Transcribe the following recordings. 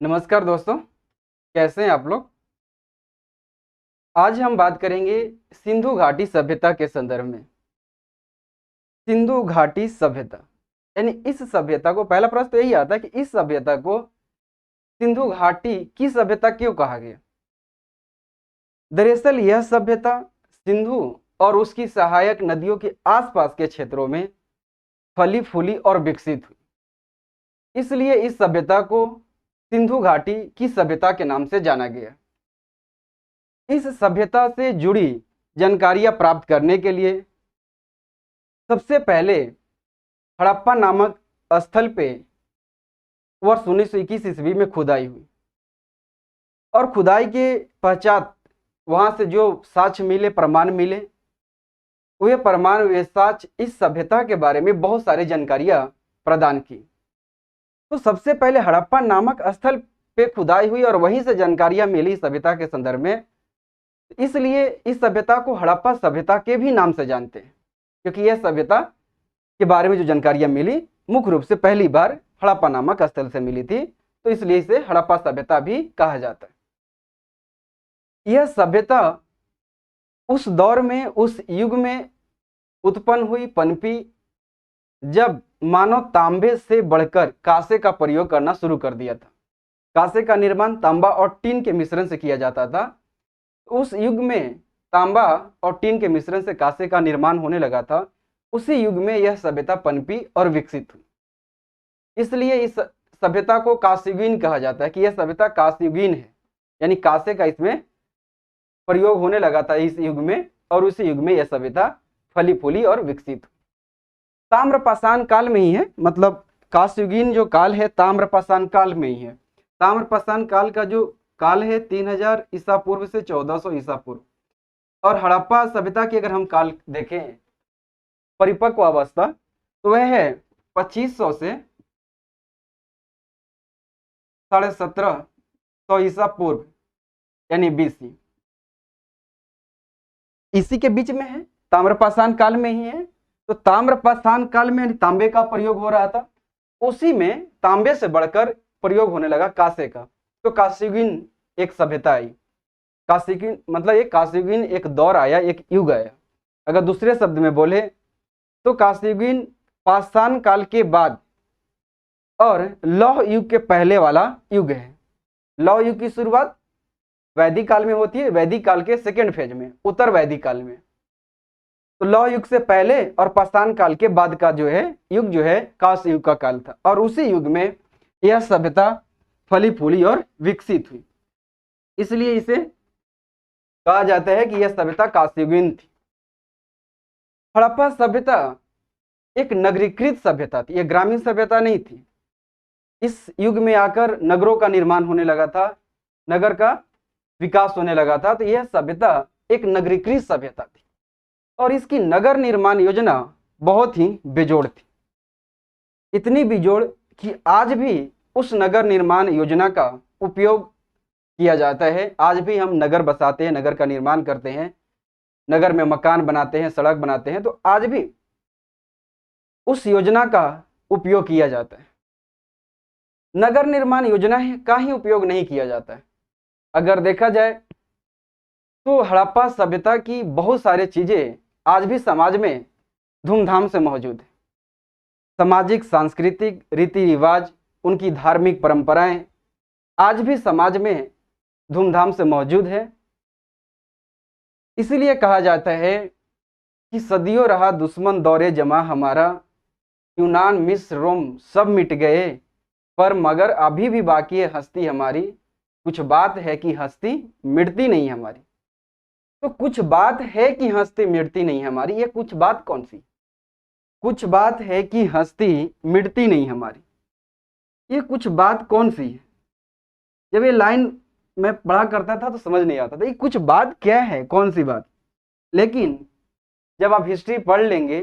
नमस्कार दोस्तों, कैसे हैं आप लोग। आज हम बात करेंगे सिंधु घाटी सभ्यता के संदर्भ में। सिंधु घाटी सभ्यता यानी इस सभ्यता को, पहला प्रश्न तो यही आता है कि इस सभ्यता को सिंधु घाटी की सभ्यता क्यों कहा गया। दरअसल यह सभ्यता सिंधु और उसकी सहायक नदियों के आसपास के क्षेत्रों में फली फूली और विकसित हुई, इसलिए इस सभ्यता को सिंधु घाटी की सभ्यता के नाम से जाना गया। इस सभ्यता से जुड़ी जानकारियां प्राप्त करने के लिए सबसे पहले हड़प्पा नामक स्थल पे वर्ष 1921 ईस्वी में खुदाई हुई और खुदाई के पश्चात वहां से जो साक्ष्य मिले, प्रमाण मिले, वे प्रमाण, वे साक्ष्य इस सभ्यता के बारे में बहुत सारी जानकारियां प्रदान की। तो सबसे पहले हड़प्पा नामक स्थल पे खुदाई हुई और वहीं से जानकारियां मिली सभ्यता के संदर्भ में, इसलिए इस सभ्यता को हड़प्पा सभ्यता के भी नाम से जानते हैं, क्योंकि यह सभ्यता के बारे में जो जानकारियां मिली मुख्य रूप से पहली बार हड़प्पा नामक स्थल से मिली थी, तो इसलिए इसे हड़प्पा सभ्यता भी कहा जाता है। यह सभ्यता उस दौर में, उस युग में उत्पन्न हुई, पनपी, जब मानव तांबे से बढ़कर कांसे का प्रयोग करना शुरू कर दिया था। कांसे का निर्माण तांबा और टीन के मिश्रण से किया जाता था। उस युग में तांबा और टीन के मिश्रण से कांसे का निर्माण होने लगा था। उसी युग में यह सभ्यता पनपी और विकसित हुई, इसलिए इस सभ्यता को कांस्ययुगीन कहा जाता है कि यह सभ्यता कांस्ययुगीन है, यानी कांसे का इसमें प्रयोग होने लगा था इस युग में, और उसी युग में यह सभ्यता फली फूली और विकसित हुई। ताम्रपाषाण काल में ही है, मतलब कांस्ययुगीन जो काल है ताम्रपाषाण काल में ही है। ताम्रपाषाण काल का जो काल है 3000 ईसा पूर्व से 1400 ईसा पूर्व, और हड़प्पा सभ्यता की अगर हम काल देखें परिपक्व अवस्था, तो वह है 2500 से 1750 ईसा पूर्व, यानी BC। इसी के बीच में है, ताम्रपाषाण काल में ही है। तो ताम्रपाषाण काल में तांबे का प्रयोग हो रहा था, उसी में तांबे से बढ़कर प्रयोग होने लगा कांसे का, तो कांस्ययुगीन एक सभ्यता आई। कांस्ययुगीन मतलब एक कांस्ययुगीन एक दौर आया, एक युग आया। अगर दूसरे शब्द में बोले तो कांस्ययुगीन पाषाण काल के बाद और लौह युग के पहले वाला युग है। लौह युग की शुरुआत वैदिक काल में होती है, वैदिक काल के सेकेंड फेज में, उत्तर वैदिक काल में। तो लौह युग से पहले और पाषाण काल के बाद का जो है युग जो है कांस्य युग का काल था, और उसी युग में यह सभ्यता फली फूली और विकसित हुई, इसलिए इसे कहा जाता है कि यह सभ्यता कांस्ययुगीन थी। हड़प्पा सभ्यता एक नगरीकृत सभ्यता थी, यह ग्रामीण सभ्यता नहीं थी। इस युग में आकर नगरों का निर्माण होने लगा था, नगर का विकास होने लगा था, तो यह सभ्यता एक नगरीकृत सभ्यता थी, और इसकी नगर निर्माण योजना बहुत ही बेजोड़ थी। इतनी बेजोड़ कि आज भी उस नगर निर्माण योजना का उपयोग किया जाता है। आज भी हम नगर बसाते हैं, नगर का निर्माण करते हैं, नगर में मकान बनाते हैं, सड़क बनाते हैं, तो आज भी उस योजना का उपयोग किया जाता है। नगर निर्माण योजना का ही उपयोग नहीं किया जाता है। अगर देखा जाए तो हड़प्पा सभ्यता की बहुत सारी चीजें आज भी समाज में धूमधाम से मौजूद है। सामाजिक सांस्कृतिक रीति रिवाज, उनकी धार्मिक परंपराएं आज भी समाज में धूमधाम से मौजूद है। इसीलिए कहा जाता है कि सदियों रहा दुश्मन दौरे जमा हमारा, यूनान मिस्र रोम सब मिट गए, पर मगर अभी भी बाकी है हस्ती हमारी, कुछ बात है कि हस्ती मिटती नहीं हमारी। तो कुछ बात है कि हस्ती मिटती नहीं हमारी, ये कुछ बात कौन सी? कुछ बात है कि हस्ती मिटती नहीं हमारी, ये कुछ बात कौन सी है? जब ये लाइन मैं पढ़ा करता था तो समझ नहीं आता था ये कुछ बात क्या है, कौन सी बात। लेकिन जब आप हिस्ट्री पढ़ लेंगे,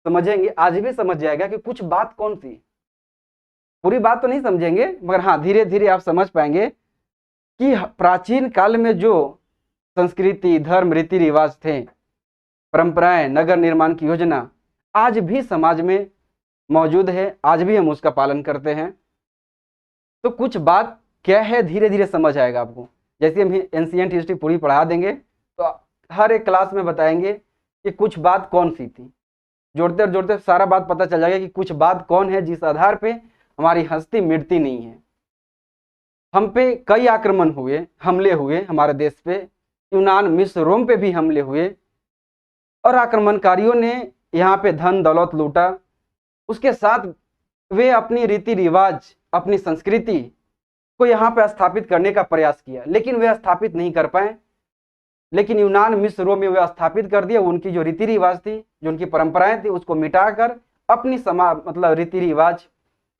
समझेंगे, आज भी समझ जाएगा कि कुछ बात कौन सी है। पूरी बात तो नहीं समझेंगे, मगर हाँ धीरे धीरे आप समझ पाएंगे कि प्राचीन काल में जो संस्कृति, धर्म, रीति रिवाज थे, परंपराएं, नगर निर्माण की योजना आज भी समाज में मौजूद है, आज भी हम उसका पालन करते हैं। तो कुछ बात क्या है धीरे धीरे समझ आएगा आपको। जैसे हम एंशिएंट हिस्ट्री पूरी पढ़ा देंगे तो हर एक क्लास में बताएंगे कि कुछ बात कौन सी थी, जोड़ते जोड़ते सारा बात पता चल जाएगा कि कुछ बात कौन है जिस आधार पे हमारी हस्ती मिटती नहीं है। हम पे कई आक्रमण हुए, हमले हुए हमारे देश पे, यूनान मिस्र रोम पे भी हमले हुए और आक्रमणकारियों ने यहाँ पे धन दौलत लूटा। उसके साथ वे अपनी रीति रिवाज, अपनी संस्कृति को यहाँ पे स्थापित करने का प्रयास किया, लेकिन वे स्थापित नहीं कर पाए। लेकिन यूनान मिस्र रोम में वे स्थापित कर दिया। उनकी जो रीति रिवाज थी, जो उनकी परंपराएं थी, उसको मिटाकर अपनी मतलब रीति रिवाज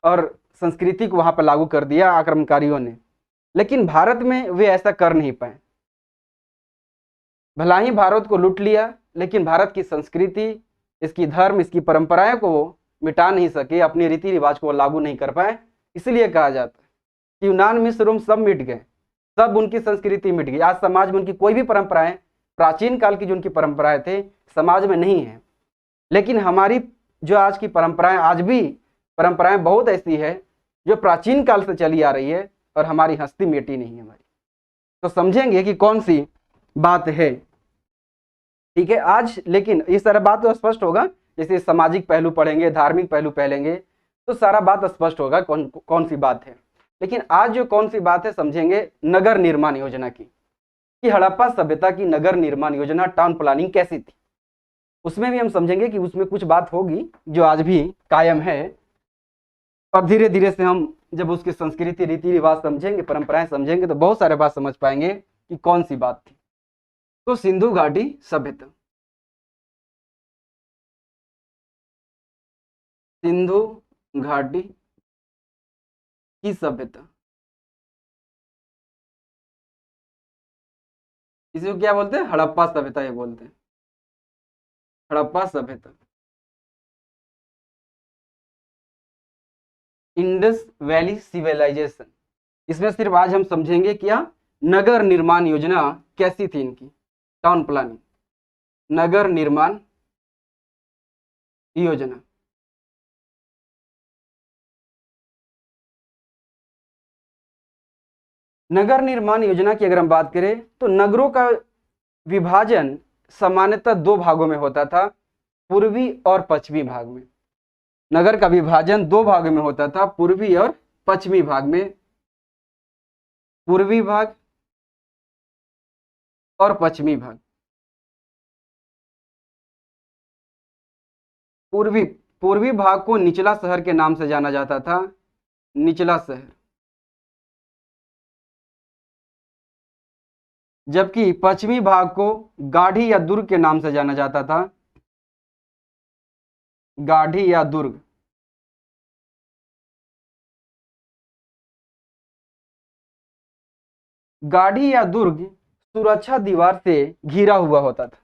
और संस्कृति को वहां पर लागू कर दिया आक्रमणकारियों ने। लेकिन भारत में वे ऐसा कर नहीं पाए। भला ही भारत को लूट लिया, लेकिन भारत की संस्कृति, इसकी धर्म, इसकी परंपराएं को वो मिटा नहीं सके, अपनी रीति रिवाज को लागू नहीं कर पाए। इसलिए कहा जाता है कि यूनान मिस्र रोम सब मिट गए, सब उनकी संस्कृति मिट गई। आज समाज में उनकी कोई भी परंपराएं, प्राचीन काल की जो उनकी परंपराएं थे, समाज में नहीं है। लेकिन हमारी जो आज की परंपराएं, आज भी परंपराएं बहुत ऐसी है जो प्राचीन काल से चली आ रही है और हमारी हस्ती मिटी नहीं है हमारी। तो समझेंगे कि कौन सी बात है, ठीक है आज। लेकिन इस सारा बात तो स्पष्ट होगा, जैसे सामाजिक पहलू पढ़ेंगे, धार्मिक पहलू पढ़ेंगे, तो सारा बात स्पष्ट होगा कौन सी बात है। लेकिन आज जो कौन सी बात है समझेंगे नगर निर्माण योजना की, कि हड़प्पा सभ्यता की नगर निर्माण योजना, टाउन प्लानिंग कैसी थी। उसमें भी हम समझेंगे कि उसमें कुछ बात होगी जो आज भी कायम है, और धीरे धीरे से हम जब उसकी संस्कृति, रीति रिवाज समझेंगे, परंपराएं समझेंगे, तो बहुत सारे बात समझ पाएंगे कि कौन सी बात थी। तो सिंधु घाटी सभ्यता, सिंधु घाटी की सभ्यता, इसको क्या बोलते हैं? हड़प्पा सभ्यता ये बोलते हैं, हड़प्पा सभ्यता। इंडस वैली सिविलाइजेशन, इसमें सिर्फ आज हम समझेंगे क्या नगर निर्माण योजना कैसी थी इनकी, टाउन प्लानिंग, नगर निर्माण योजना। नगर निर्माण योजना की अगर हम बात करें तो नगरों का विभाजन सामान्यतः दो भागों में होता था, पूर्वी और पश्चिमी भाग में। नगर का विभाजन दो भागों में होता था, पूर्वी और पश्चिमी भाग में। पूर्वी भाग और पश्चिमी भाग। पूर्वी भाग को निचला शहर के नाम से जाना जाता था, निचला शहर। जबकि पश्चिमी भाग को गाढ़ी या दुर्ग के नाम से जाना जाता था, गाढ़ी या दुर्ग। गाढ़ी या दुर्ग सुरक्षा दीवार से घिरा हुआ होता था।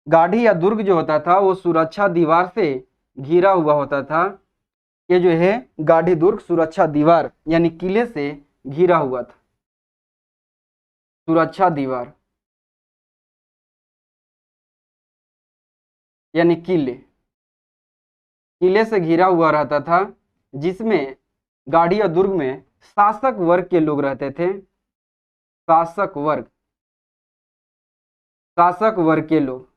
गाढ़ी या दुर्ग जो होता था वो सुरक्षा दीवार से घिरा हुआ होता था। ये जो है गाढ़ी दुर्ग सुरक्षा दीवार यानी किले से घिरा हुआ था, सुरक्षा दीवार यानी किले, किले से घिरा हुआ रहता था, जिसमें गाढ़ी और दुर्ग में शासक वर्ग के लोग रहते थे। शासक वर्ग, शासक वर्ग के लोग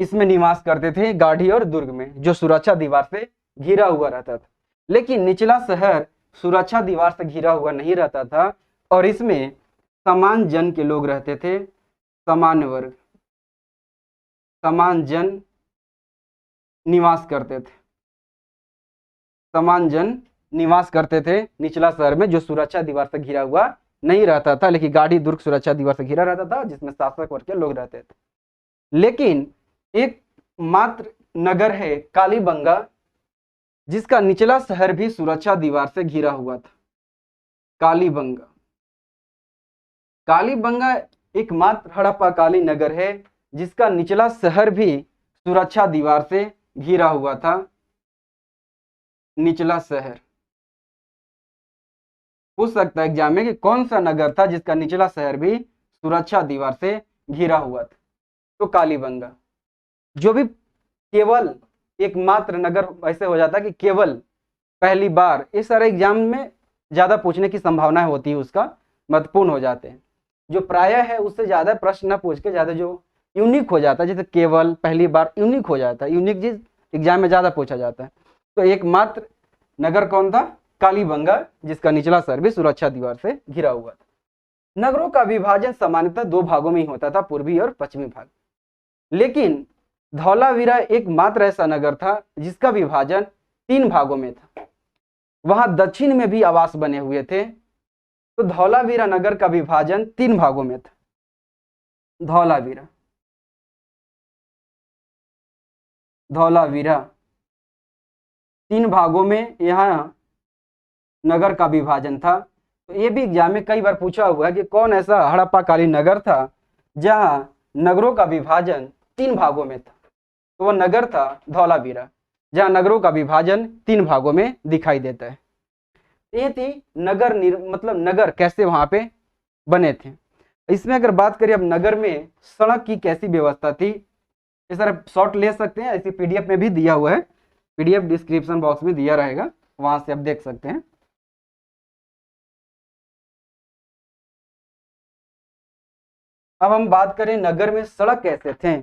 इसमें निवास करते थे, गाढ़ी और दुर्ग में, जो सुरक्षा दीवार से घिरा हुआ रहता था। लेकिन निचला शहर सुरक्षा दीवार से घिरा हुआ नहीं रहता था और इसमें समान जन के लोग रहते थे, समान वर्ग, समान जन निवास करते थे, समान जन निवास करते थे निचला शहर में, जो सुरक्षा दीवार से घिरा हुआ नहीं रहता था। लेकिन गाढ़ी दुर्ग सुरक्षा दीवार से घिरा रहता था, जिसमें शासक वर्ग के लोग रहते थे। लेकिन एक मात्र नगर है कालीबंगा, जिसका निचला शहर भी सुरक्षा दीवार से घिरा हुआ था, कालीबंगा। कालीबंगा एकमात्र हड़प्पा कालीन नगर है जिसका निचला शहर भी सुरक्षा दीवार से घिरा हुआ था, निचला शहर। पूछ सकता है एग्जाम में कि कौन सा नगर था जिसका निचला शहर भी सुरक्षा दीवार से घिरा हुआ था, तो कालीबंगा। जो भी केवल एकमात्र नगर ऐसे हो जाता कि केवल पहली बार, इस सारे एग्जाम में ज़्यादा पूछने की संभावना होती है, उसका महत्वपूर्ण हो जाते हैं। जो प्रायः है उससे ज़्यादा प्रश्न न पूछ के ज़्यादा जो यूनिक हो जाता है, जैसे केवल, पहली बार, यूनिक हो जाता है, यूनिक चीज एग्जाम में ज़्यादा पूछा जाता है। तो एकमात्र नगर कौन था? कालीबंगा, जिसका निचला सर भी सुरक्षा दीवार से घिरा हुआ था। नगरों का विभाजन सामान्यतः दो भागों में ही होता था, पूर्वी और पश्चिमी भाग। लेकिन धौलावीरा एकमात्र ऐसा नगर था जिसका विभाजन 3 भागों में था। वहां दक्षिण में भी आवास बने हुए थे। तो धौलावीरा नगर का विभाजन 3 भागों में था। धौलावीरा धौलावीरा 3 भागों में यहाँ नगर का विभाजन था। तो ये भी एग्जाम में कई बार पूछा हुआ है कि कौन ऐसा हड़प्पाकालीन नगर था जहां नगरों का विभाजन 3 भागों में था। तो वह नगर था धौलावीरा, जहां नगरों का विभाजन 3 भागों में दिखाई देता है। ये थी नगर मतलब नगर कैसे वहां पे बने थे। इसमें अगर बात करें अब नगर में सड़क की कैसी व्यवस्था थी, इस तरह शॉर्ट ले सकते हैं, ऐसी पीडीएफ में भी दिया हुआ है, पीडीएफ डिस्क्रिप्शन बॉक्स में दिया रहेगा, वहां से आप देख सकते हैं। अब हम बात करें नगर में सड़क कैसे थे।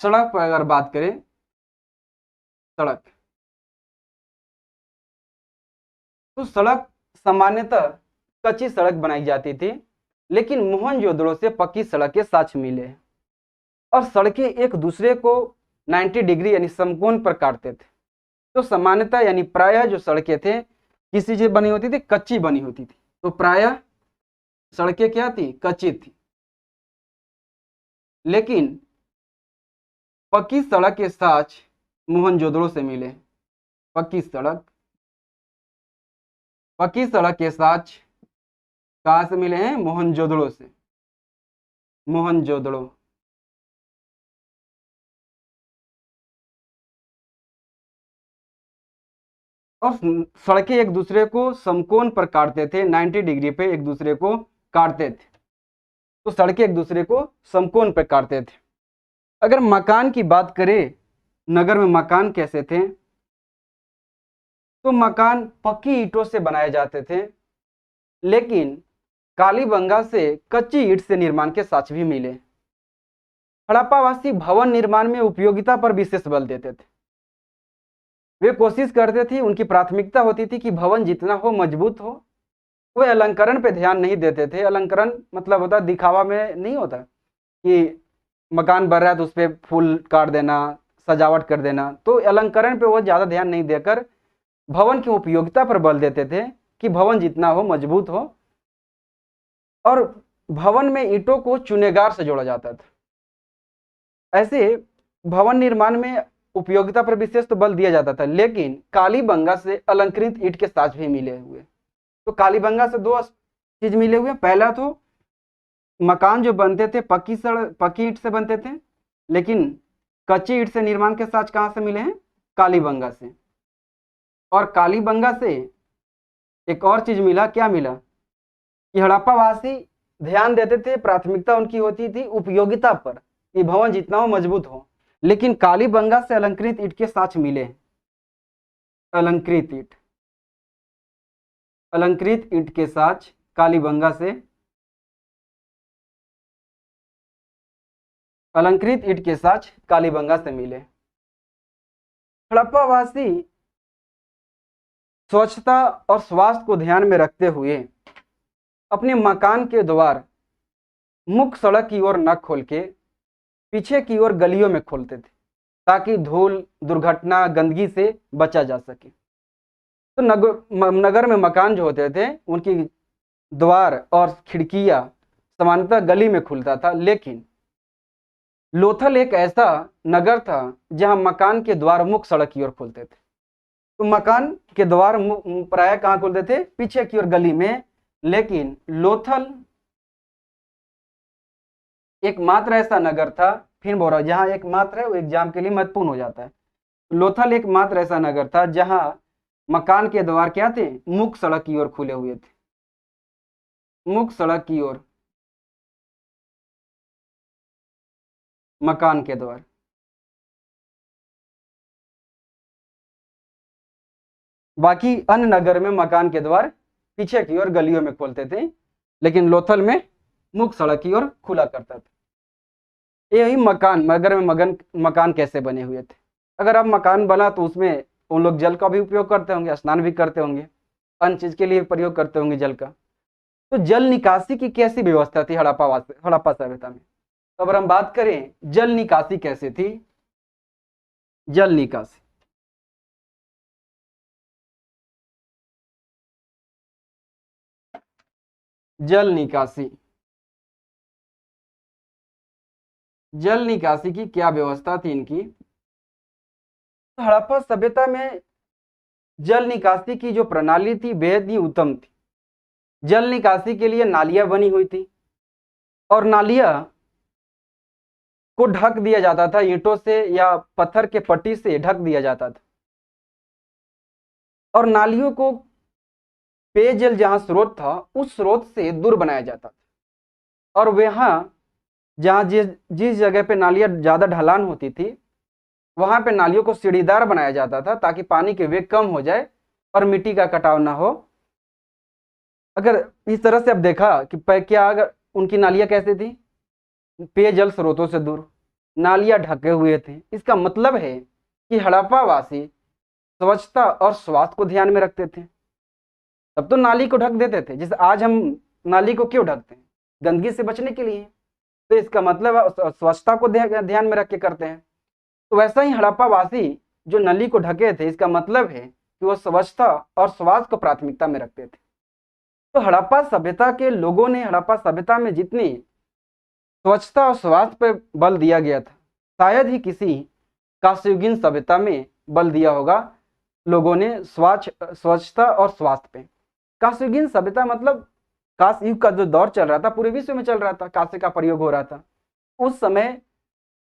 सड़क पर अगर बात करें, सड़क तो सड़क सामान्यतः कच्ची सड़क बनाई जाती थी, लेकिन मोहनजोदड़ो से पक्की सड़क के साक्ष्य मिले और सड़कें एक दूसरे को 90 डिग्री यानी समकोण पर काटते थे। तो सामान्यतः यानी प्रायः जो सड़कें थे किसी से बनी होती थी, कच्ची बनी होती थी। तो प्रायः सड़कें क्या थी? कच्ची थी। लेकिन पक्की सड़क के साक्ष्य मोहनजोदड़ो से मिले। पक्की सड़क के साक्ष्य कहां से मिले हैं? मोहनजोदड़ो से। मोहनजोदड़ो और सड़कें एक दूसरे को समकोण पर काटते थे, 90 डिग्री पे एक दूसरे को काटते थे। तो सड़कें एक दूसरे को समकोण पर काटते थे। अगर मकान की बात करें, नगर में मकान कैसे थे, तो मकान पक्की ईंटों से बनाए जाते थे, लेकिन कालीबंगा से कच्ची ईंट से निर्माण के साक्ष्य भी मिले। हड़प्पावासी भवन निर्माण में उपयोगिता पर विशेष बल देते थे। वे कोशिश करते थे, उनकी प्राथमिकता होती थी कि भवन जितना हो मजबूत हो। वे अलंकरण पे ध्यान नहीं देते थे। अलंकरण मतलब होता दिखावा में नहीं होता कि मकान बन रहा है तो उस पर फूल काट देना, सजावट कर देना। तो अलंकरण पे वो ज्यादा ध्यान नहीं देकर भवन की उपयोगिता पर बल देते थे कि भवन जितना हो मजबूत हो। और भवन में ईंटों को चुनेगार से जोड़ा जाता था। ऐसे भवन निर्माण में उपयोगिता पर विशेष तो बल दिया जाता था, लेकिन कालीबंगा से अलंकृत ईंट के साक्ष्य भी मिले हुए। तो कालीबंगा से 2 चीज मिले हुए। पहला तो मकान जो बनते थे पक्की ईंट से बनते थे, लेकिन कच्ची ईंट से निर्माण के साक्ष्य कहां से मिले हैं? कालीबंगा से। और कालीबंगा से एक और चीज मिला। क्या मिला? कि हड़प्पावासी ध्यान देते थे, प्राथमिकता उनकी होती थी उपयोगिता पर कि भवन जितना हो मजबूत हो, लेकिन कालीबंगा से अलंकृत ईंट के साक्ष्य मिले। अलंकृत ईंट के साक्ष्य कालीबंगा से, अलंकृत ईंट के साक्ष्य कालीबंगा से मिले। हड़प्पावासी स्वच्छता और स्वास्थ्य को ध्यान में रखते हुए अपने मकान के द्वार मुख्य सड़क की ओर न खोल के पीछे की ओर गलियों में खोलते थे, ताकि धूल, दुर्घटना, गंदगी से बचा जा सके। तो नगर में मकान जो होते थे उनकी द्वार और खिड़कियां सामान्यतः गली में खुलता था, लेकिन लोथल एक ऐसा नगर था जहां मकान के द्वार मुख्य सड़क की ओर खुलते थे। तो मकान के द्वार प्राय कहां खुलते थे? पीछे की ओर गली में। लेकिन लोथल एकमात्र ऐसा नगर था, फिर बोल रहा हूं, जहां एकमात्र है वो एग्जाम के लिए महत्वपूर्ण हो जाता है। लोथल एकमात्र ऐसा नगर था जहां मकान के द्वार क्या थे? मुख्य सड़क की ओर खुले हुए थे। मुख्य सड़क की ओर मकान के द्वार। बाकी अन्य नगर में मकान के द्वार पीछे की ओर गलियों में खोलते थे, लेकिन लोथल में मुख्य सड़क की ओर खुला करता था। यही मकान नगर में मकान कैसे बने हुए थे? अगर अब मकान बना तो उसमें उन लोग जल का भी उपयोग करते होंगे, स्नान भी करते होंगे, अन्य चीज के लिए प्रयोग करते होंगे जल का। तो जल निकासी की कैसी व्यवस्था थी हड़प्पा सभ्यता में? तो अगर हम बात करें जल निकासी कैसे थी, जल निकासी जल निकासी जल निकासी की क्या व्यवस्था थी इनकी? तो हड़प्पा सभ्यता में जल निकासी की जो प्रणाली थी बेहद ही उत्तम थी। जल निकासी के लिए नालियां बनी हुई थी और नालियां को ढक दिया जाता था, ईंटों से या पत्थर के पट्टी से ढक दिया जाता था। और नालियों को पेयजल जहां स्रोत था उस स्रोत से दूर बनाया जाता था। और वहां जहां जिस जगह पे नालियां ज्यादा ढलान होती थी वहां पे नालियों को सीढ़ीदार बनाया जाता था ताकि पानी के वेग कम हो जाए और मिट्टी का कटाव ना हो। अगर इस तरह से अब देखा कि क्या अगर उनकी नालियां कैसे थी, पेयजल स्रोतों से दूर, नालियां ढके हुए थे, इसका मतलब है कि हड़प्पा वासी स्वच्छता और स्वास्थ्य को ध्यान में रखते थे। तब तो नाली को ढक देते थे, जैसे आज हम नाली को क्यों ढकते हैं? गंदगी से बचने के लिए। तो इसका मतलब स्वच्छता को ध्यान में रख के करते हैं। तो वैसा ही हड़प्पा वासी जो नली को ढके थे, इसका मतलब है कि वो स्वच्छता और स्वास्थ्य को प्राथमिकता में रखते थे। तो हड़प्पा सभ्यता के लोगों ने हड़प्पा सभ्यता में जितनी स्वच्छता और स्वास्थ्य पर बल दिया गया था, शायद ही किसी कांस्ययुगीन सभ्यता में बल दिया होगा लोगों ने स्वच्छता और स्वास्थ्य पे। कांस्ययुगीन सभ्यता मतलब कांस्य युग का जो दौर चल रहा था, पूरे विश्व में चल रहा था, कांस्य का प्रयोग हो रहा था। उस समय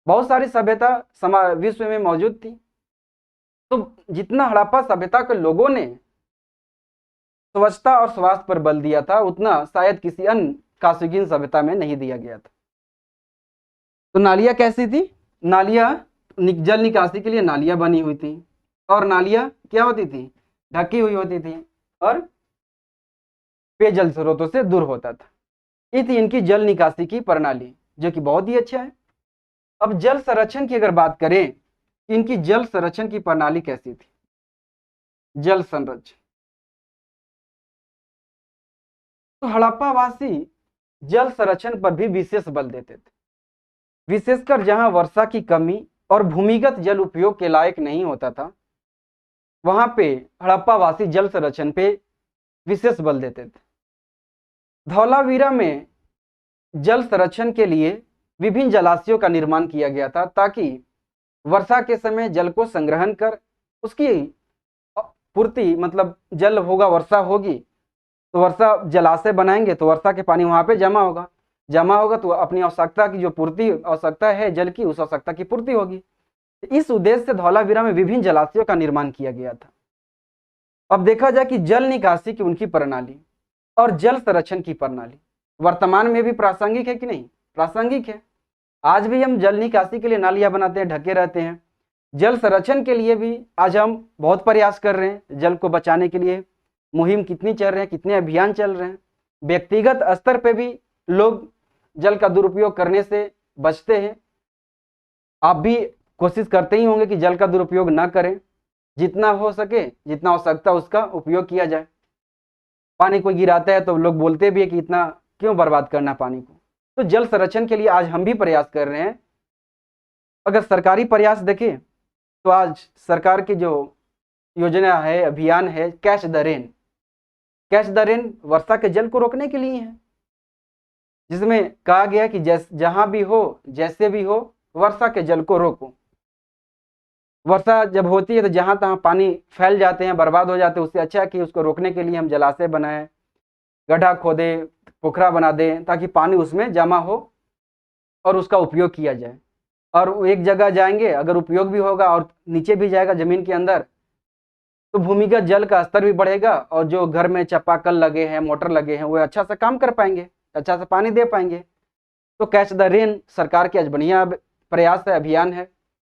बहुत सारी सभ्यता विश्व में मौजूद थी। तो जितना हड़प्पा सभ्यता के लोगों ने स्वच्छता और स्वास्थ्य पर बल दिया था उतना शायद किसी अन्य कांस्ययुगीन सभ्यता में नहीं दिया गया था। तो नालियां कैसी थी? नालियां जल निकासी के लिए नालियां बनी हुई थी और नालियां क्या होती थी? ढकी हुई होती थी और पेयजल स्रोतों से दूर होता था। ये थी इनकी जल निकासी की प्रणाली, जो कि बहुत ही अच्छा है। अब जल संरक्षण की अगर बात करें, इनकी जल संरक्षण की प्रणाली कैसी थी? जल संरक्षण तो हड़प्पा वासी जल संरक्षण पर भी विशेष बल देते थे, विशेषकर जहां वर्षा की कमी और भूमिगत जल उपयोग के लायक नहीं होता था, वहां पे हड़प्पा वासी जल संरक्षण पे विशेष बल देते थे। धौलावीरा में जल संरक्षण के लिए विभिन्न जलाशयों का निर्माण किया गया था ताकि वर्षा के समय जल को संग्रहण कर उसकी पूर्ति, मतलब जल होगा, वर्षा होगी तो वर्षा जलाशय बनाएंगे तो वर्षा के पानी वहां पे जमा होगा तो अपनी आवश्यकता की जो पूर्ति आवश्यकता है जल की, उस आवश्यकता की पूर्ति होगी। इस उद्देश्य से धौलावीरा में विभिन्न जलाशयों का निर्माण किया गया था। अब देखा जाए कि जल निकासी की उनकी प्रणाली और जल संरक्षण की प्रणाली वर्तमान में भी प्रासंगिक है कि नहीं? प्रासंगिक है। आज भी हम जल निकासी के लिए नालियां बनाते हैं, ढके रहते हैं। जल संरक्षण के लिए भी आज हम बहुत प्रयास कर रहे हैं, जल को बचाने के लिए मुहिम कितनी चल रहे हैं, कितने अभियान चल रहे हैं। व्यक्तिगत स्तर पे भी लोग जल का दुरुपयोग करने से बचते हैं। आप भी कोशिश करते ही होंगे कि जल का दुरुपयोग ना करें, जितना हो सके, जितना आवश्यकता उसका उपयोग किया जाए। पानी कोई गिराता है तो लोग बोलते भी है कि इतना क्यों बर्बाद करना पानी को। तो जल संरक्षण के लिए आज हम भी प्रयास कर रहे हैं। अगर सरकारी प्रयास देखें तो आज सरकार की जो योजना है, अभियान है catch the rain, catch the rain वर्षा के जल को रोकने के लिए है, जिसमें कहा गया कि जहां भी हो, जैसे भी हो, वर्षा के जल को रोको। वर्षा जब होती है तो जहां तहां पानी फैल जाते हैं, बर्बाद हो जाते हैं, उससे अच्छा है कि उसको रोकने के लिए हम जलाशय बनाएं, गड्ढा खोदे, पोखरा बना दें ताकि पानी उसमें जमा हो और उसका उपयोग किया जाए। और एक जगह जाएंगे, अगर उपयोग भी होगा और नीचे भी जाएगा जमीन के अंदर, तो भूमिगत जल का स्तर भी बढ़ेगा और जो घर में चापाकल लगे हैं, मोटर लगे हैं, वो अच्छा से काम कर पाएंगे, अच्छा से पानी दे पाएंगे। तो कैच द रेन सरकार की आज बढ़िया प्रयास है, अभियान है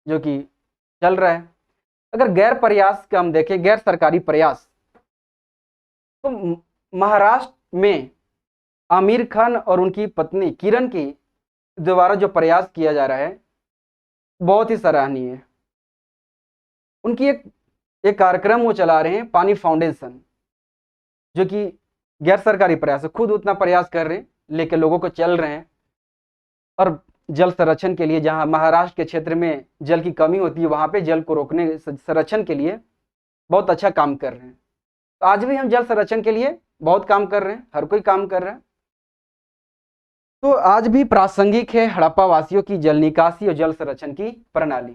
जो कि चल रहा है। अगर गैर प्रयास का हम देखें, गैर सरकारी प्रयास, तो महाराष्ट्र में आमिर खान और उनकी पत्नी किरण की द्वारा जो प्रयास किया जा रहा है बहुत ही सराहनीय है। उनकी एक कार्यक्रम वो चला रहे हैं, पानी फाउंडेशन, जो कि गैर सरकारी प्रयास है, खुद उतना प्रयास कर रहे हैं, लेके लोगों को चल रहे हैं और जल संरक्षण के लिए, जहां महाराष्ट्र के क्षेत्र में जल की कमी होती है वहां पे जल को रोकने, संरक्षण के लिए बहुत अच्छा काम कर रहे हैं। तो आज भी हम जल संरक्षण के लिए बहुत काम कर रहे हैं, हर कोई काम कर रहा है। तो आज भी प्रासंगिक है हड़प्पा वासियों की जल निकासी और जल संरक्षण की प्रणाली।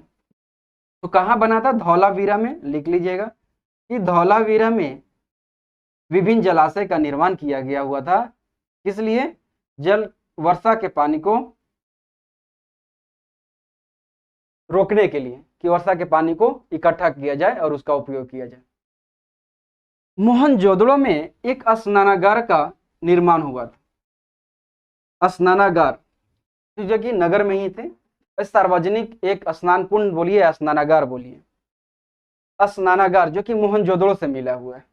तो कहाँ बना था? धौलावीरा में, लिख लीजिएगा कि धौलावीरा में विभिन्न जलाशय का निर्माण किया गया हुआ था। इसलिए जल वर्षा के पानी को रोकने के लिए, कि वर्षा के पानी को इकट्ठा किया जाए और उसका उपयोग किया जाए। मोहनजोदड़ो में एक स्नानागार का निर्माण हुआ था। स्नानागार जो कि नगर में ही थे, सार्वजनिक एक स्नान कुंड बोलिए, स्नानागार बोलिए, स्नानागार जो कि मोहनजोदड़ो से मिला हुआ है।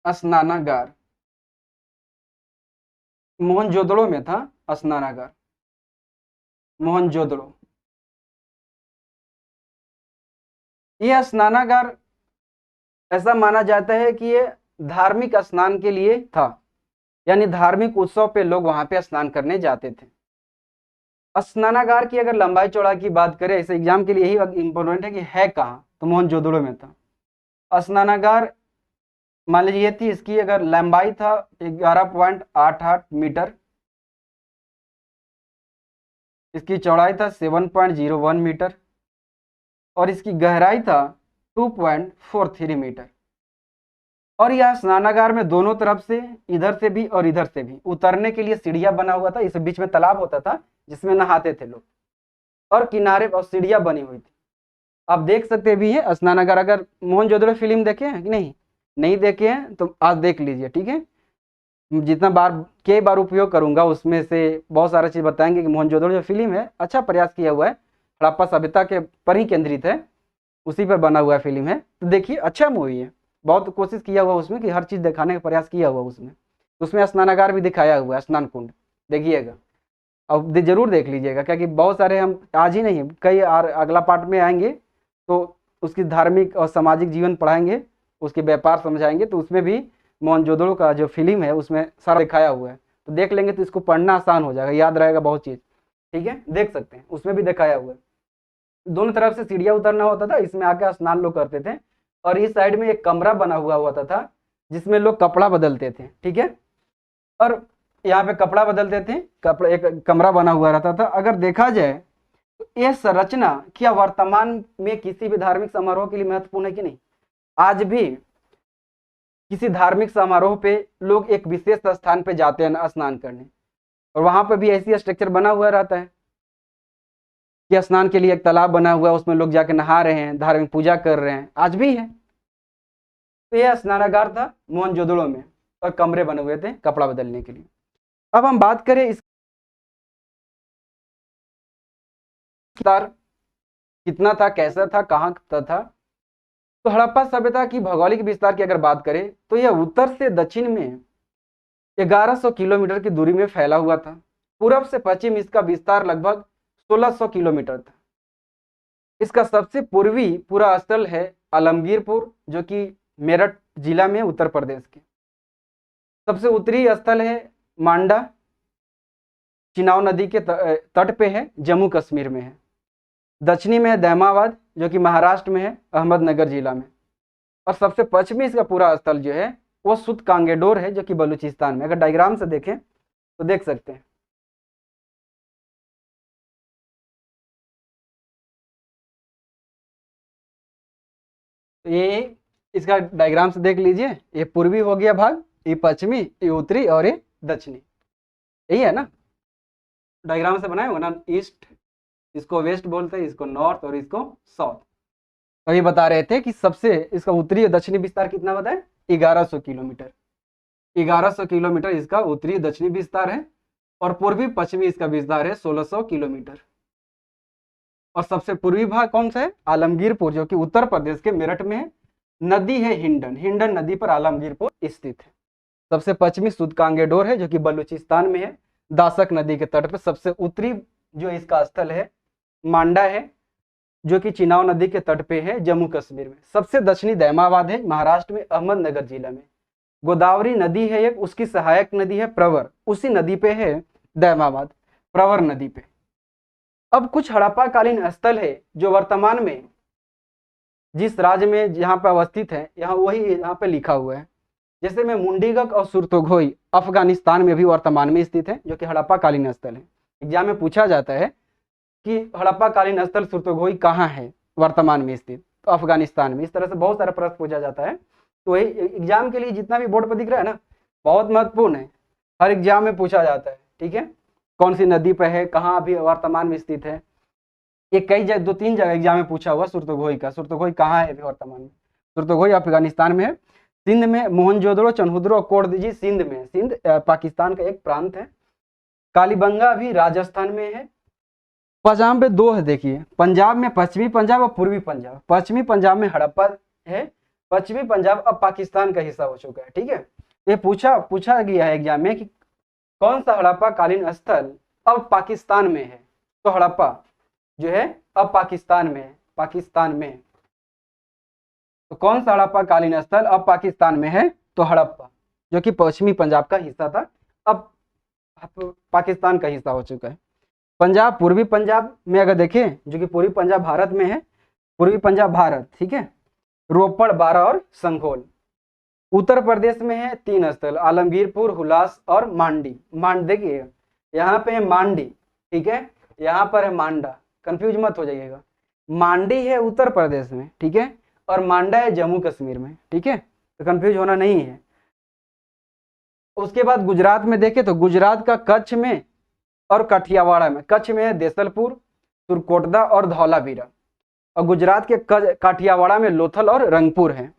स्नानागार मोहनजोदड़ो में था, स्नानागार मोहनजोदड़ो। यह स्नानागार ऐसा माना जाता है कि ये धार्मिक स्नान के लिए था, यानी धार्मिक उत्सव पे लोग वहां पे स्नान करने जाते थे। स्नानागार की अगर लंबाई चौड़ाई की बात करें, इस एग्जाम के लिए यही इंपॉर्टेंट है कि है कहाँ, तो मोहनजोदड़ो में था। स्नानागार मान लीजिए थी, इसकी अगर लंबाई था 11.88 मीटर, इसकी चौड़ाई था 7.01 मीटर और इसकी गहराई था 2.43 मीटर। और यह स्नानागार में दोनों तरफ से, इधर से भी और इधर से भी, उतरने के लिए सीढ़ियां बना हुआ था। इस बीच में तालाब होता था जिसमें नहाते थे लोग, और किनारे और सीढ़ियां बनी हुई थी। आप देख सकते भी है स्नानागार। अगर मोहनजोदड़ो फिल्म देखे हैं कि नहीं देखे हैं तो आज देख लीजिए, ठीक है। जितना बार कई बार उपयोग करूंगा उसमें से बहुत सारा चीज बताएंगे कि मोहनजोदड़ो जो फिल्म है अच्छा प्रयास किया हुआ है, हड़प्पा सभ्यता के पर ही केंद्रित है, उसी पर बना हुआ फिल्म है। तो देखिए अच्छा मूवी है, बहुत कोशिश किया हुआ उसमें कि हर चीज दिखाने का प्रयास किया हुआ उसमें स्नानागार भी दिखाया हुआ है, स्नान कुंड देखिएगा। अब जरूर देख लीजिएगा, क्योंकि बहुत सारे हम आज ही नहीं कई अगला पार्ट में आएंगे तो उसकी धार्मिक और सामाजिक जीवन पढ़ाएंगे, उसके व्यापार समझाएंगे, तो उसमें भी मोहनजोदड़ो का जो फिल्म है उसमें सारा दिखाया हुआ है। तो देख लेंगे तो इसको पढ़ना आसान हो जाएगा, याद रहेगा बहुत चीज, ठीक है। देख सकते हैं उसमें भी दिखाया हुआ है। दोनों तरफ से सीढ़ियां उतरना होता था, इसमें आके स्नान लोग करते थे। और इस साइड में एक कमरा बना हुआ होता था जिसमें लोग कपड़ा बदलते थे, ठीक है। और यहाँ पे कपड़ा बदलते थे, कपड़ा एक कमरा बना हुआ रहता था। अगर देखा जाए तो यह संरचना क्या वर्तमान में किसी भी धार्मिक समारोह के लिए महत्वपूर्ण है कि नहीं? आज भी किसी धार्मिक समारोह पे लोग एक विशेष स्थान पे जाते हैं स्नान करने, और वहां पर भी ऐसी स्ट्रक्चर बना हुआ रहता है कि स्नान के लिए एक तालाब बना हुआ है, उसमें लोग जाके नहा रहे हैं, धार्मिक पूजा कर रहे हैं, आज भी है। तो यह स्नानागार था मोहनजोदड़ो में, और कमरे बने हुए थे कपड़ा बदलने के लिए। अब हम बात करें इस विस्तार कितना था, कैसा था, कहाँ था। तो हड़प्पा सभ्यता की भौगोलिक विस्तार की अगर बात करें तो यह उत्तर से दक्षिण में 1100 किलोमीटर की दूरी में फैला हुआ था। पूर्व से पश्चिम इसका विस्तार लगभग 1600 किलोमीटर था। इसका सबसे पूर्वी पूरा स्थल है आलमगीरपुर, जो कि मेरठ जिला में उत्तर प्रदेश के। सबसे उत्तरी स्थल है मांडा, चिनाव नदी के तट पे है, जम्मू कश्मीर में है। दक्षिणी में है दैमाबाद, जो कि महाराष्ट्र में है, अहमदनगर जिला में। और सबसे पश्चिमी इसका पूरा स्थल जो है वो सुत कांगेडोर है, जो कि बलूचिस्तान में। अगर डायग्राम से देखें तो देख सकते हैं। तो ये इसका डायग्राम से देख लीजिए, ये पूर्वी हो गया भाग, ये पश्चिमी, ये उत्तरी और ये दक्षिणी, यही है ना। डायग्राम से बनाए होगा ना, ईस्ट इसको वेस्ट बोलते हैं, इसको नॉर्थ और इसको साउथ। तो ये बता रहे थे कि सबसे इसका उत्तरी और दक्षिणी विस्तार कितना बताए, 1100 किलोमीटर। 1100 किलोमीटर इसका उत्तरी दक्षिणी विस्तार है, और पूर्वी पश्चिमी इसका विस्तार है 1600 किलोमीटर। और सबसे पूर्वी भाग कौन सा है? आलमगीरपुर, जो कि उत्तर प्रदेश के मेरठ में है। नदी है हिंडन, हिंडन नदी पर आलमगीरपुर स्थित है। सबसे पश्चिमी सुदकांगेडोर है, जो कि बलूचिस्तान में है, दासक नदी के तट पर। सबसे उत्तरी जो इसका स्थल है मांडा है, जो कि चिनाव नदी के तट पे है, जम्मू कश्मीर में। सबसे दक्षिणी दैमाबाद है, महाराष्ट्र में, अहमदनगर जिला में। गोदावरी नदी है एक, उसकी सहायक नदी है प्रवर, उसी नदी पे है दैमाबाद, प्रवर नदी पे। अब कुछ हड़प्पा कालीन स्थल है जो वर्तमान में जिस राज्य में जहाँ पे अवस्थित है, यहाँ वही यहाँ पे लिखा हुआ है। जैसे में मुंडीगक और सुरतोघोई अफगानिस्तान में भी वर्तमान में स्थित है, जो कि हड़प्पा कालीन स्थल है। एग्जाम में पूछा जाता है कि हड़प्पा कालीन स्थल सुरतोघोई कहाँ है वर्तमान में स्थित, तो अफगानिस्तान में। इस तरह से बहुत सारा प्रश्न पूछा जाता है। तो वही एग्जाम के लिए जितना भी बोर्ड पर दिख रहा है ना, बहुत महत्वपूर्ण है, हर एग्जाम में पूछा जाता है। ठीक है, कौन सी नदी पर है, कहाँ अभी वर्तमान में स्थित है। ये कई जगह, 2-3 जगह एग्जाम में पूछा हुआ सुरतोघोई का। सुरतोघोई कहाँ है अभी वर्तमान में? सुरतोघोई अफगानिस्तान में है। सिंध में मोहनजोदड़ो, चनहुद्रो और कोटदीजी सिंध में, सिंध पाकिस्तान का एक प्रांत है। कालीबंगा भी राजस्थान में है। पंजाब में 2 है, देखिए, पंजाब में पश्चिमी पंजाब और पूर्वी पंजाब। पश्चिमी पंजाब में हड़प्पा है, पश्चिमी पंजाब अब पाकिस्तान का हिस्सा हो चुका है। ठीक है, ये पूछा गया है एग्जाम में कि कौन सा हड़प्पा कालीन स्थल अब पाकिस्तान में है। तो हड़प्पा जो है अब पाकिस्तान में है, पाकिस्तान में। तो कौन सा हड़प्पा कालीन स्थल अब पाकिस्तान में है? तो हड़प्पा, जो कि पश्चिमी पंजाब का हिस्सा था, अब पाकिस्तान का हिस्सा हो चुका है। पंजाब, पूर्वी पंजाब में अगर देखें, जो कि पूर्वी पंजाब भारत में है, पूर्वी पंजाब भारत। ठीक है, रोपड़, बारा और संघोल। उत्तर प्रदेश में है 3 स्थल, आलमगीरपुर, हुलास और मांडी। देखिए यहाँ पे है मांडी, ठीक है, यहाँ पर है मांडा, कंफ्यूज मत हो जाइएगा। मांडी है उत्तर प्रदेश में, ठीक है, और मांडा है जम्मू कश्मीर में। ठीक है, तो कंफ्यूज होना नहीं है। उसके बाद गुजरात में देखें तो गुजरात का कच्छ में और काठियावाड़ में, कच्छ में है देसलपुर, सुरकोटदा और धौलावीरा, और गुजरात के काठियावाड़ा में लोथल और रंगपुर है।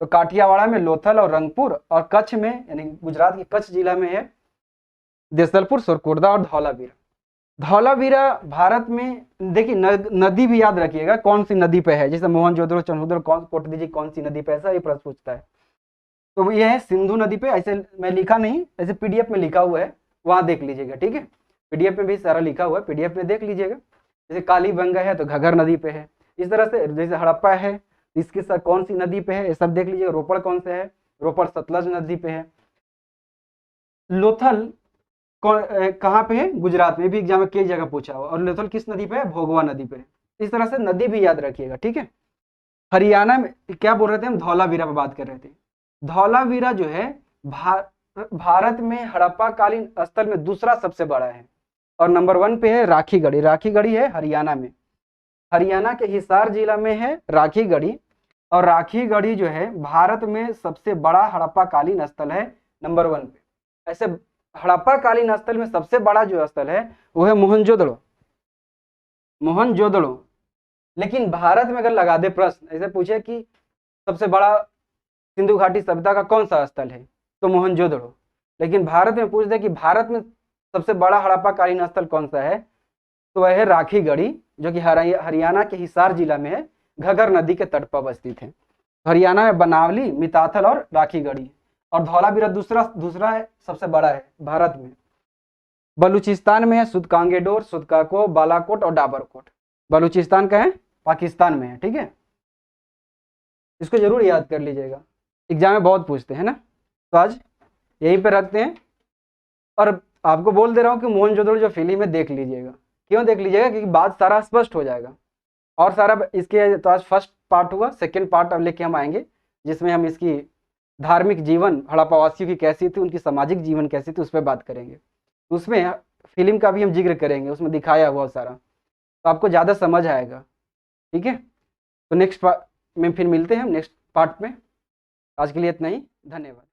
तो काठियावाड़ा में लोथल और रंगपुर, और कच्छ में यानी गुजरात के कच्छ जिला में है देसलपुर, सुरकोटदा और धौलावीरा। धौलावीरा भारत में, देखिए नदी भी याद रखिएगा कौन सी नदी पे है, जैसे मोहनजोदड़ो, चनहुद्रो, कोटदीजी कौन सी नदी पे, ऐसा ये प्रश्न पूछता है। तो ये है सिंधु नदी पे, ऐसे मैं लिखा नहीं, ऐसे पीडीएफ में लिखा हुआ है, वहां देख लीजिएगा। ठीक है, पीडीएफ में भी सारा लिखा हुआ है, पीडीएफ में देख लीजिएगा। जैसे कालीबंगा है तो घग्गर नदी पे है, इस तरह से। जैसे हड़प्पा है, इसके साथ कौन सी नदी पे है ये सब देख लीजिएगा। रोपड़ कौन से है? रोपड़ सतलज नदी पे है। लोथल कहाँ पे है? गुजरात में, भी एग्जाम में कई जगह पूछा हुआ। और लोथल किस नदी पे है? भोगवा नदी पे है। इस तरह से नदी भी याद रखिएगा। ठीक है, हरियाणा में क्या बोल रहे थे हम? धौलावीरा पे बात कर रहे थे। धौलावीरा जो है भारत में हड़प्पा कालीन स्थल में दूसरा सबसे बड़ा है, और नंबर 1 पे है राखीगढ़ी। राखीगढ़ी है हरियाणा में, हरियाणा के हिसार जिला में है राखीगढ़ी। और राखीगढ़ी जो है भारत में सबसे बड़ा हड़प्पा कालीन स्थल है, नंबर 1 पे। ऐसे हड़प्पा कालीन स्थल में सबसे बड़ा जो स्थल है वो है मोहनजोदड़ो, मोहनजोदड़ो। लेकिन भारत में अगर लगा दे प्रश्न, ऐसे पूछे कि सबसे बड़ा सिंधु घाटी सभ्यता का कौन सा स्थल है, तो मोहनजोदड़ो। लेकिन भारत में पूछ दे कि भारत में सबसे बड़ा हड़प्पा कालीन स्थल कौन सा है, तो वह है राखीगढ़ी, जो कि हरियाणा के हिसार जिला में है, घग्गर नदी के तट पर अवस्थित है। हरियाणा में बनावली, मिताथल और राखीगढ़ी। और धौलावीरा दूसरा है, सबसे बड़ा है भारत में। बलूचिस्तान में है सुदकांगेडोर, सुदकाको, बालाकोट और डाबरकोट। बलूचिस्तान का है, पाकिस्तान में है। ठीक है, इसको जरूर याद कर लीजिएगा, एग्जाम में बहुत पूछते हैं ना। तो आज यहीं पे रखते हैं, और आपको बोल दे रहा हूँ कि मोहनजोदड़ो जो फिल्म है देख लीजिएगा। क्यों देख लीजिएगा? क्योंकि बात सारा स्पष्ट हो जाएगा। और सारा इसके तो आज फर्स्ट पार्ट हुआ, सेकंड पार्ट अब लेके हम आएंगे, जिसमें हम इसकी धार्मिक जीवन हड़प्पावासियों की कैसी थी, उनकी सामाजिक जीवन कैसी थी, उस पर बात करेंगे। उसमें फिल्म का भी हम जिक्र करेंगे, उसमें दिखाया हुआ सारा, तो आपको ज़्यादा समझ आएगा। ठीक है, तो नेक्स्ट में फिर मिलते हैं नेक्स्ट पार्ट में। आज के लिए इतना ही, धन्यवाद।